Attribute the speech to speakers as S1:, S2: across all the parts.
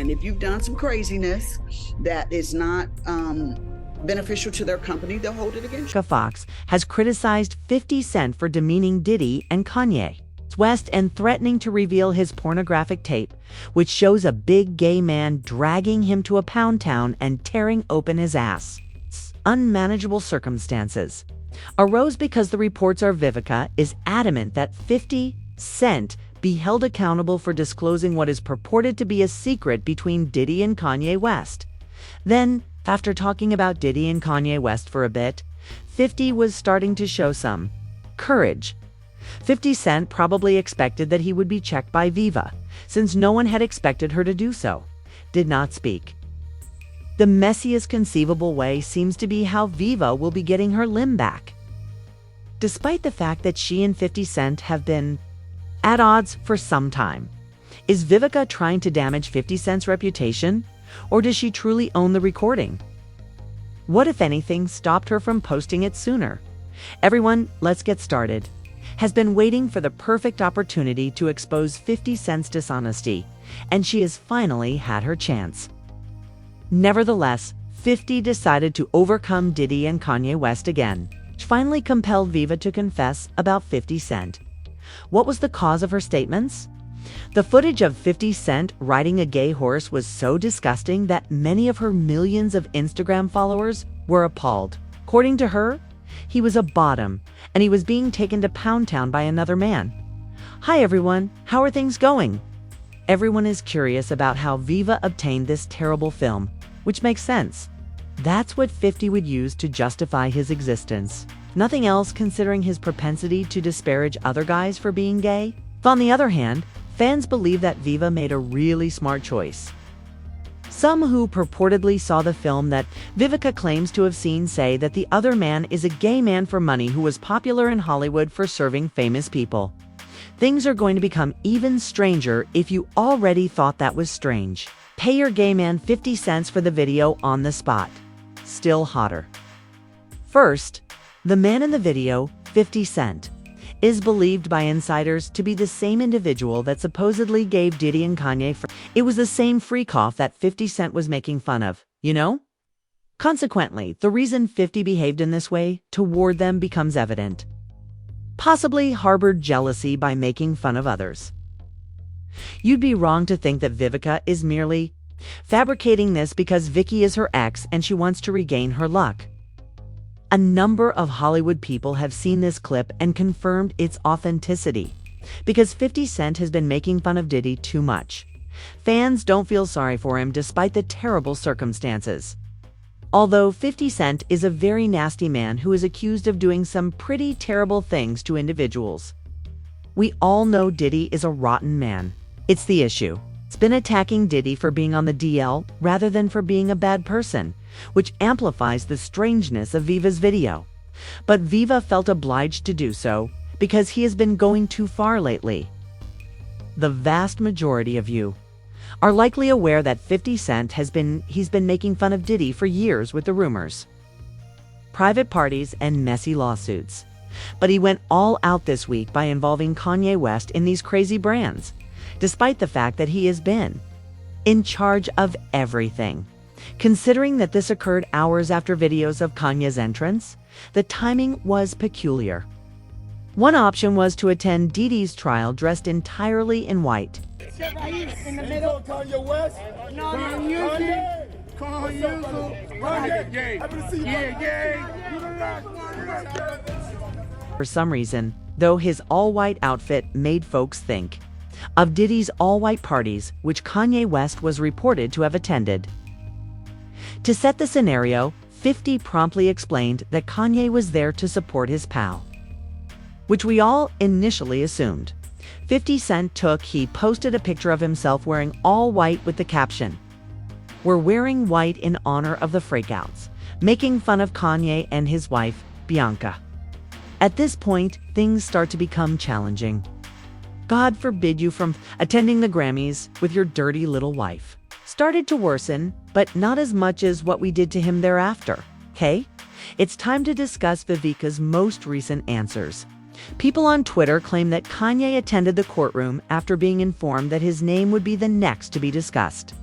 S1: And if you've done some craziness that is not beneficial to their company, they'll hold it against you.
S2: Fox has criticized 50 Cent for demeaning Diddy and Kanye West and threatening to reveal his pornographic tape, which shows a big gay man dragging him to a pound town and tearing open his ass. Unmanageable circumstances arose because the reports are Vivica is adamant that 50 Cent be held accountable for disclosing what is purported to be a secret between Diddy and Kanye West. Then, after talking about Diddy and Kanye West for a bit, 50 was starting to show some courage. 50 Cent probably expected that he would be checked by Viva, since no one had expected her to do so. Did not speak. The messiest conceivable way seems to be how Viva will be getting her limb back. Despite the fact that she and 50 Cent have been at odds for some time, is Vivica trying to damage 50 Cent's reputation, or does she truly own the recording? What, if anything, stopped her from posting it sooner? Everyone, let's get started. Has been waiting for the perfect opportunity to expose 50 Cent's dishonesty, and she has finally had her chance. Nevertheless, 50 decided to overcome Diddy and Kanye West again, which finally compelled Viva to confess about 50 Cent. What was the cause of her statements? The footage of 50 Cent riding a gay horse was so disgusting that many of her millions of Instagram followers were appalled. According to her, he was a bottom, and he was being taken to Pound Town by another man. Hi everyone, how are things going? Everyone is curious about how Viva obtained this terrible film, which makes sense. That's what 50 would use to justify his existence. Nothing else, considering his propensity to disparage other guys for being gay. On the other hand, fans believe that Viva made a really smart choice. Some who purportedly saw the film that Vivica claims to have seen say that the other man is a gay man for money who was popular in Hollywood for serving famous people. Things are going to become even stranger if you already thought that was strange. Pay your gay man 50 cents for the video on the spot. Still hotter. First, the man in the video, 50 Cent, is believed by insiders to be the same individual that supposedly gave Diddy and Kanye. It was the same freak off that 50 Cent was making fun of, you know? Consequently, the reason 50 behaved in this way toward them becomes evident. Possibly harbored jealousy by making fun of others. You'd be wrong to think that Vivica is merely fabricating this because Vicky is her ex and she wants to regain her luck. A number of Hollywood people have seen this clip and confirmed its authenticity, because 50 Cent has been making fun of Diddy too much. Fans don't feel sorry for him despite the terrible circumstances. Although 50 Cent is a very nasty man who is accused of doing some pretty terrible things to individuals. We all know Diddy is a rotten man. It's the issue. It's been attacking Diddy for being on the DL rather than for being a bad person, which amplifies the strangeness of Viva's video. But Viva felt obliged to do so because he has been going too far lately. The vast majority of you are likely aware that 50 Cent he's been making fun of Diddy for years with the rumors, private parties, and messy lawsuits. But he went all out this week by involving Kanye West in these crazy brands, despite the fact that he has been in charge of everything. Considering that this occurred hours after videos of Kanye's entrance, the timing was peculiar. One option was to attend Diddy's trial dressed entirely in white.
S3: In the middle. Kanye West? No, Kanye.
S2: For some reason, though, his all-white outfit made folks think of Diddy's all-white parties, which Kanye West was reported to have attended. To set the scenario, 50 promptly explained that Kanye was there to support his pal, which we all initially assumed. 50 Cent he posted a picture of himself wearing all white with the caption, "We're wearing white in honor of the freakouts," making fun of Kanye and his wife, Bianca. At this point, things start to become challenging. God forbid you from attending the Grammys with your dirty little wife. Started to worsen, but not as much as what we did to him thereafter, okay? It's time to discuss Vivica's most recent answers. People on Twitter claim that Kanye attended the courtroom after being informed that his name would be the next to be discussed.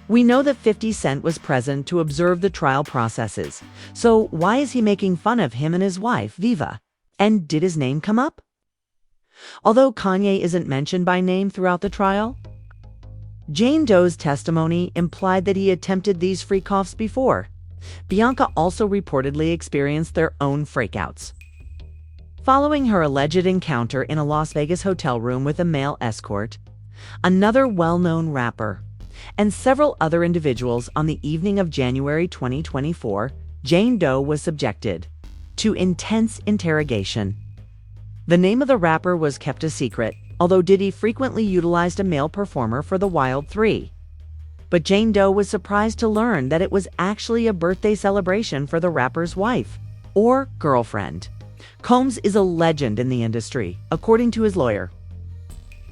S2: We know that 50 Cent was present to observe the trial processes, so why is he making fun of him and his wife, Viva? And did his name come up? Although Kanye isn't mentioned by name throughout the trial, Jane Doe's testimony implied that he attempted these freak-offs before. Bianca also reportedly experienced their own freakouts. Following her alleged encounter in a Las Vegas hotel room with a male escort, another well-known rapper, and several other individuals on the evening of January 2024, Jane Doe was subjected to intense interrogation. The name of the rapper was kept a secret, although Diddy frequently utilized a male performer for the Wild 3. But Jane Doe was surprised to learn that it was actually a birthday celebration for the rapper's wife, or girlfriend. Combs is a legend in the industry, according to his lawyer,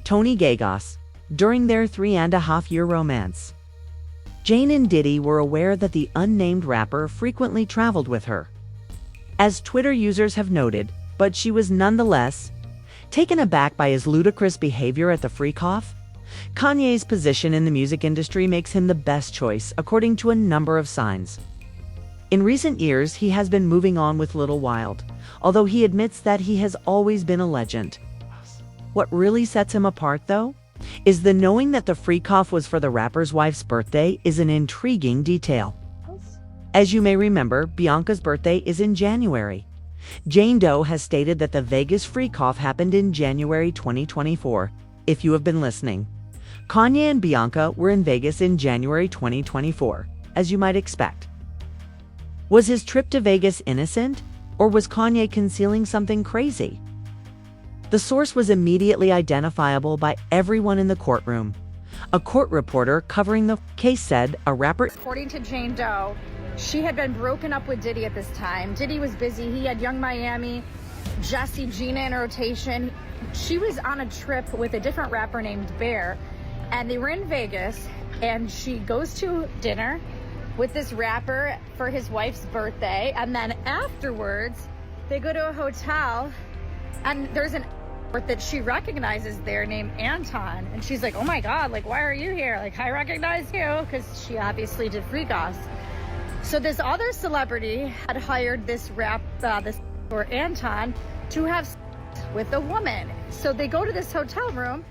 S2: Tony Gagos, during their 3.5-year romance. Jane and Diddy were aware that the unnamed rapper frequently traveled with her, as Twitter users have noted, but she was nonetheless taken aback by his ludicrous behavior at the freak-off. Kanye's position in the music industry makes him the best choice, according to a number of signs. In recent years, he has been moving on with Little Wild, although he admits that he has always been a legend. What really sets him apart, though, is the knowing that the freak-off was for the rapper's wife's birthday is an intriguing detail. As you may remember, Bianca's birthday is in January. Jane Doe has stated that the Vegas freak-off happened in January 2024, if you have been listening. Kanye and Bianca were in Vegas in January 2024, as you might expect. Was his trip to Vegas innocent, or was Kanye concealing something crazy? The source was immediately identifiable by everyone in the courtroom. A court reporter covering the case said a rapper...
S4: According to Jane Doe, she had been broken up with Diddy at this time. Diddy was busy. He had Young Miami, Jesse, Gina in rotation. She was on a trip with a different rapper named Bear, and they were in Vegas, and she goes to dinner with this rapper for his wife's birthday, and then afterwards, they go to a hotel, and there's an that she recognizes there named Anton, and she's like, oh my god, like, why are you here? Like, I recognize you, because she obviously did freak-offs. So this other celebrity had hired this or Anton to have sex with a woman. So they go to this hotel room,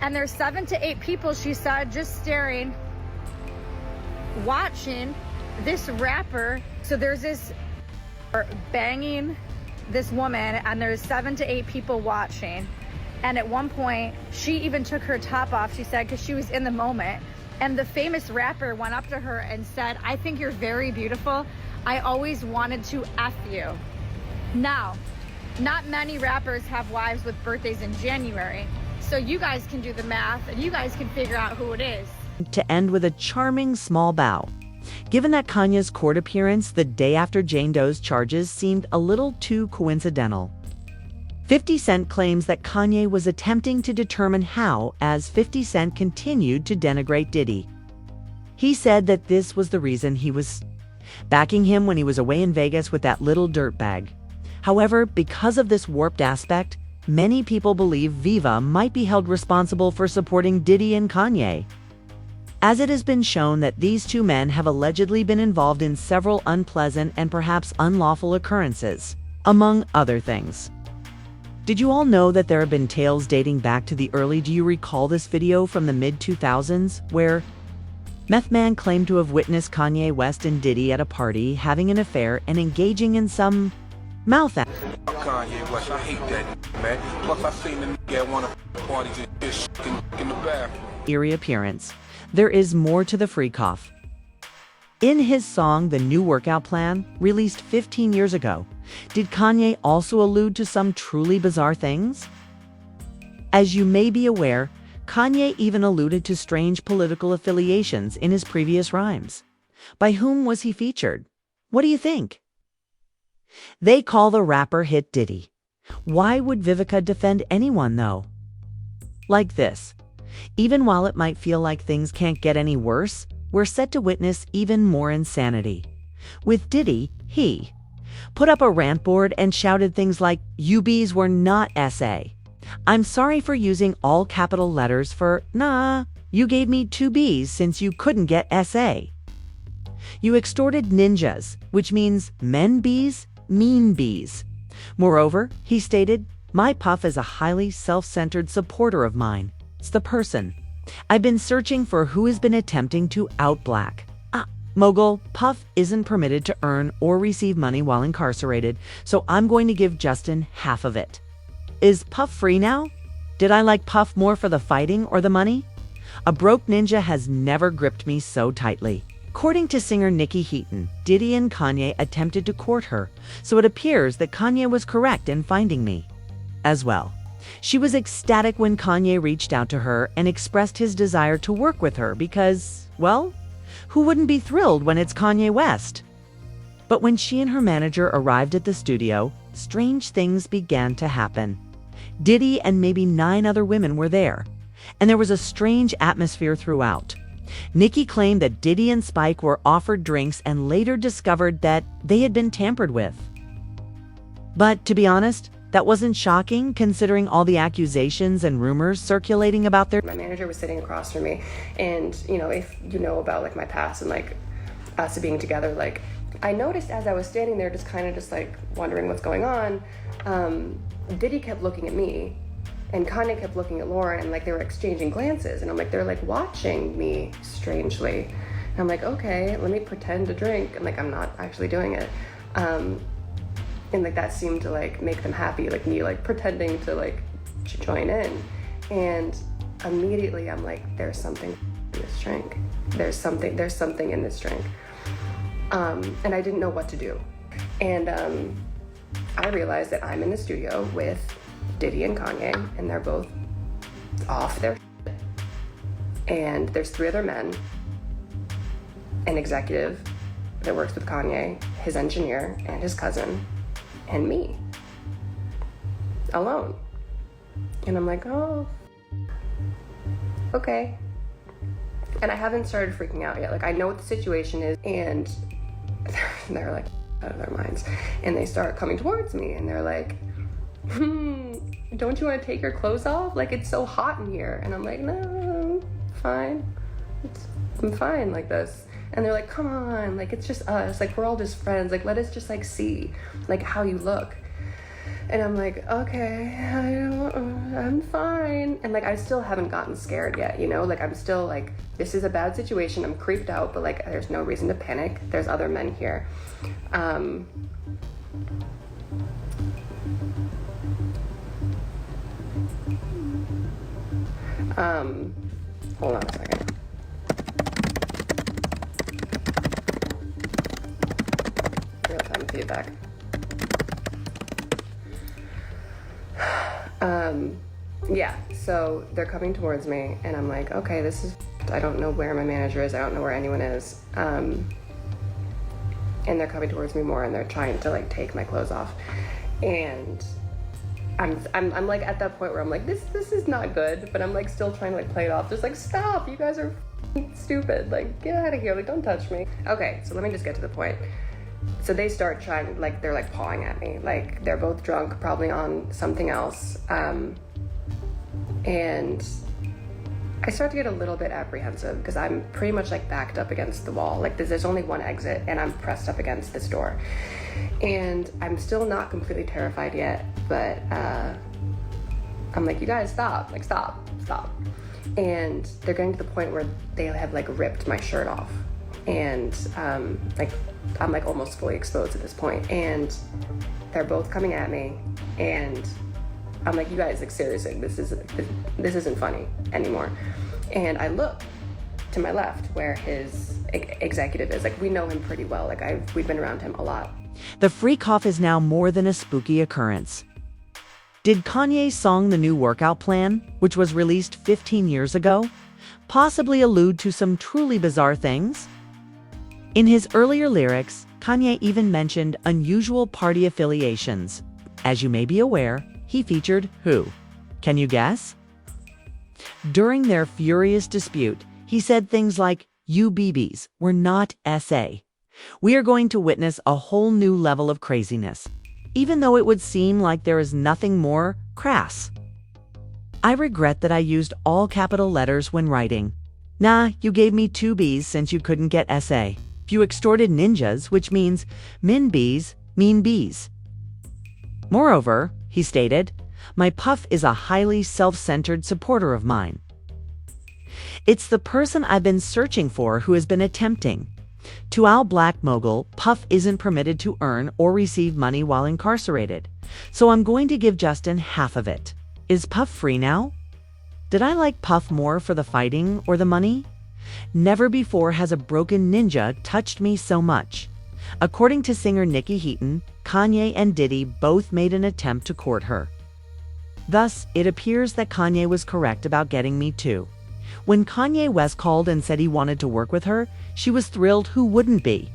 S4: and there's 7 to 8 people, she said, just staring, watching this rapper. So there's this banging this woman, and there's 7 to 8 people watching. And at one point, she even took her top off, she said, because she was in the moment. And the famous rapper went up to her and said, I think you're very beautiful. I always wanted to F you. Now, not many rappers have wives with birthdays in January. So you guys can do the math, and you guys can figure out who it is.
S2: To end with a charming small bow. Given that Kanye's court appearance the day after Jane Doe's charges seemed a little too coincidental, 50 Cent claims that Kanye was attempting to determine how, as 50 Cent continued to denigrate Diddy. He said that this was the reason he was backing him when he was away in Vegas with that little dirtbag. However, because of this warped aspect, many people believe Viva might be held responsible for supporting Diddy and Kanye, as it has been shown that these two men have allegedly been involved in several unpleasant and perhaps unlawful occurrences, among other things. Did you all know that there have been tales dating back to the early... Do you recall this video from the mid-2000s where Meth Man claimed to have witnessed Kanye West and Diddy at a party having an affair and engaging in some mouth act?
S5: Kanye West, I hate that, man. Plus, I seen the nigga at one of the parties and just in the bathroom.
S2: Eerie appearance. There is more to the freak-off. In his song, The New Workout Plan, released 15 years ago, did Kanye also allude to some truly bizarre things? As you may be aware, Kanye even alluded to strange political affiliations in his previous rhymes. By whom was he featured? What do you think? They call the rapper Hit Diddy. Why would Vivica defend anyone, though? Like this. Even while it might feel like things can't get any worse, we're set to witness even more insanity. With Diddy, he put up a rant board and shouted things like, "UBs were not SA. I'm sorry for using all capital letters for nah," You gave me 2 Bs since you couldn't get SA. You extorted ninjas, which means men bees, mean bees. Moreover, he stated, my Puff is a highly self-centered supporter of mine. It's the person. I've been searching for who has been attempting to out-black. Mogul, Puff isn't permitted to earn or receive money while incarcerated, so I'm going to give Justin half of it. Is Puff free now? Did I like Puff more for the fighting or the money? A broke ninja has never gripped me so tightly. According to singer Nikki Heaton, Diddy and Kanye attempted to court her, so it appears that Kanye was correct in finding me as well. She was ecstatic when Kanye reached out to her and expressed his desire to work with her because, well, who wouldn't be thrilled when it's Kanye West? But when she and her manager arrived at the studio, strange things began to happen. Diddy and maybe 9 other women were there, and there was a strange atmosphere throughout. Nikki claimed that Diddy and Spike were offered drinks and later discovered that they had been tampered with. But to be honest, that wasn't shocking considering all the accusations and rumors circulating about their...
S6: My manager was sitting across from me, and if you know about like my past and like us being together, like I noticed as I was standing there just like wondering what's going on, Diddy kept looking at me and Kanye kept looking at Lauren, and like they were exchanging glances, and I'm like, they're like watching me strangely. And I'm like, okay, let me pretend to drink, and like I'm not actually doing it. And like that seemed to like make them happy, like me like pretending to like join in. And immediately I'm like, there's something in this drink. There's something in this drink. And I didn't know what to do. And I realized that I'm in the studio with Diddy and Kanye, and they're both off their shit. And there's 3 other men, an executive that works with Kanye, his engineer, and his cousin, and me, alone. And I'm like, oh, okay. And I haven't started freaking out yet. Like, I know what the situation is, and they're like out of their minds. And they start coming towards me, and they're like, don't you want to take your clothes off? Like, it's so hot in here. And I'm like, no, fine. I'm fine like this. And they're like, come on, like, it's just us. Like, we're all just friends. Like, let us just, like, see, like, how you look. And I'm like, okay, I'm fine. And, like, I still haven't gotten scared yet, Like, I'm still, like, this is a bad situation. I'm creeped out, but, like, there's no reason to panic. There's other men here. Hold on a second. Real-time feedback. Yeah, so they're coming towards me, and I'm like, okay, I don't know where my manager is. I don't know where anyone is. And they're coming towards me more, and they're trying to like take my clothes off. And I'm like at that point where I'm like, this is not good, but I'm like still trying to like play it off. Just like, stop, you guys are stupid. Like, get out of here, like, don't touch me. Okay, so let me just get to the point. So they start trying, like, they're like pawing at me. Like, they're both drunk, probably on something else. And I start to get a little bit apprehensive because I'm pretty much like backed up against the wall. Like, there's only one exit, and I'm pressed up against this door. And I'm still not completely terrified yet, but I'm like, you guys stop, like, stop. And they're getting to the point where they have like ripped my shirt off. And like, I'm like almost fully exposed at this point. And they're both coming at me, and I'm like, you guys, like, seriously, this isn't funny anymore. And I look to my left where his executive is. Like, we know him pretty well. Like, we've been around him a lot.
S2: The freak off is now more than a spooky occurrence. Did Kanye's song The New Workout Plan, which was released 15 years ago, possibly allude to some truly bizarre things? In his earlier lyrics, Kanye even mentioned unusual party affiliations. As you may be aware, he featured who? Can you guess? During their furious dispute, he said things like, "You BBs, we're not SA. We are going to witness a whole new level of craziness," even though it would seem like there is nothing more crass. I regret that I used all capital letters when writing. Nah, you gave me 2 Bs since you couldn't get SA. You extorted ninjas, which means min Bs mean Bs. Moreover, he stated, my puff is a highly self-centered supporter of mine. It's the person I've been searching for who has been attempting. To our black mogul, Puff isn't permitted to earn or receive money while incarcerated, so I'm going to give Justin half of it. Is Puff free now? Did I like Puff more for the fighting or the money? Never before has a broken ninja touched me so much. According to singer Nikki Heaton, Kanye and Diddy both made an attempt to court her. Thus, it appears that Kanye was correct about getting Me Too. When Kanye West called and said he wanted to work with her, she was thrilled. Who wouldn't be?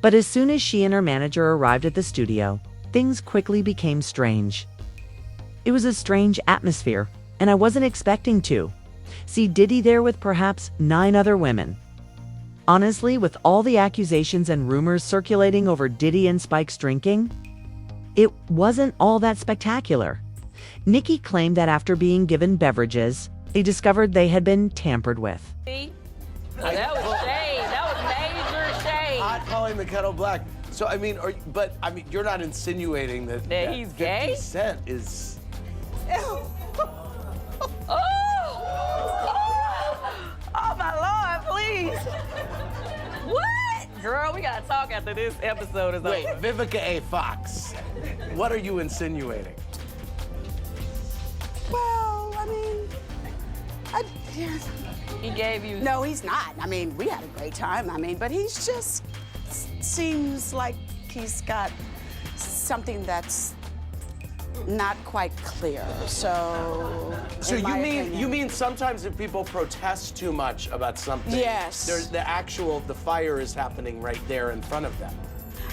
S2: But as soon as she and her manager arrived at the studio, things quickly became strange. It was a strange atmosphere, and I wasn't expecting to see Diddy there with perhaps 9 other women. Honestly, with all the accusations and rumors circulating over Diddy and Spike's drinking, it wasn't all that spectacular. Nikki claimed that after being given beverages, they discovered they had been tampered with.
S7: See? That was shade. That was major shade.
S8: Hot calling the kettle black. So, I mean, you're not insinuating that
S7: he's
S8: 50
S7: gay?
S8: Cent is...
S7: Oh my Lord, please. What? Girl, we gotta talk after this episode is
S8: Wait,
S7: over.
S8: Vivica A. Fox, what are you insinuating?
S9: Well, I mean,
S7: He gave you...
S9: no, he's not. I mean, we had a great time. I mean, but he's just seems like he's got something that's not quite clear. So in my opinion,
S8: you mean sometimes if people protest too much about something,
S9: yes,
S8: there's the fire is happening right there in front of them.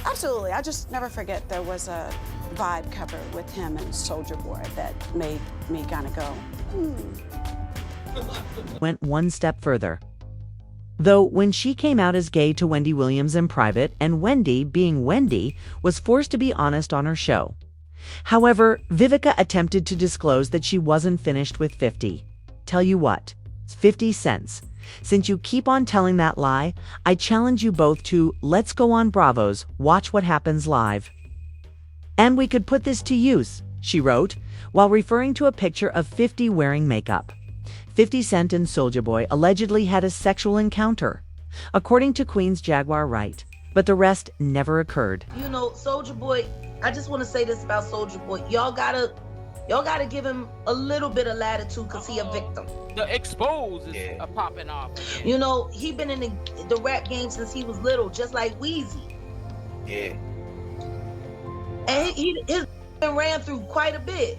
S9: Absolutely. I just never forget there was a Vibe cover with him and Soulja Boy that made me kind of go,
S2: Went one step further. Though when she came out as gay to Wendy Williams in private, and Wendy, being Wendy, was forced to be honest on her show. However, Vivica attempted to disclose that she wasn't finished with 50. Tell you what, it's 50 cents. Since you keep on telling that lie, I challenge you both to Let's Go on Bravo's Watch What Happens Live. And we could put this to use, she wrote, while referring to a picture of 50 wearing makeup. 50 Cent and Soulja Boy allegedly had a sexual encounter, according to Queen's Jaguar Wright, but the rest never occurred.
S10: You know, Soulja Boy, I just want to say this about Soulja Boy. Y'all gotta give him a little bit of latitude because he a victim.
S7: The expose is popping off.
S10: You know, he been in the rap game since he was little, just like Weezy.
S8: Yeah.
S10: And he's been ran through quite a bit.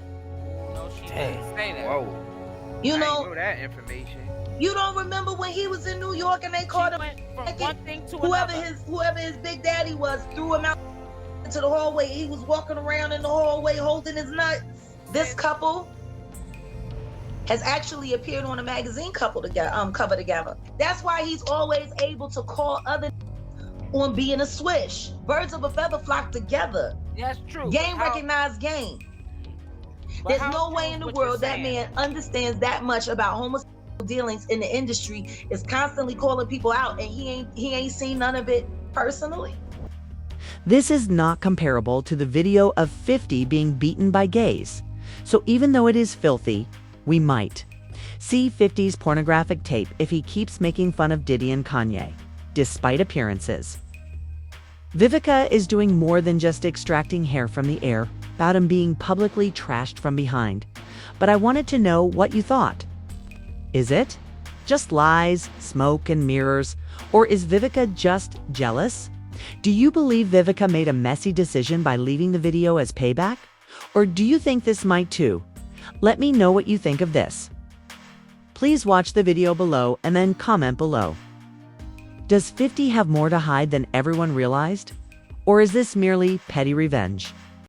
S7: No, she didn't say that.
S11: Whoa.
S10: You
S11: I
S10: know,
S11: didn't know that information.
S10: you don't remember when he was in New York and they called him
S7: From one thing to
S10: whoever
S7: another.
S10: his big daddy was threw him out into the hallway. He was walking around in the hallway holding his nut. This couple has actually appeared on a magazine cover together. That's why he's always able to call other on being a swish. Birds of a feather flock together.
S7: That's true.
S10: Game recognized game. There's no way in the world that man understands that much about homosexual dealings in the industry, is constantly calling people out, and he ain't seen none of it personally.
S2: This is not comparable to the video of 50 being beaten by gays. So even though it is filthy, we might see 50's pornographic tape if he keeps making fun of Diddy and Kanye, despite appearances. Vivica is doing more than just extracting hair from the air about him being publicly trashed from behind. But I wanted to know what you thought. Is it just lies, smoke, and mirrors? Or is Vivica just jealous? Do you believe Vivica made a messy decision by leaving the video as payback? Or do you think this might too? Let me know what you think of this. Please watch the video below and then comment below. Does 50 have more to hide than everyone realized? Or is this merely petty revenge?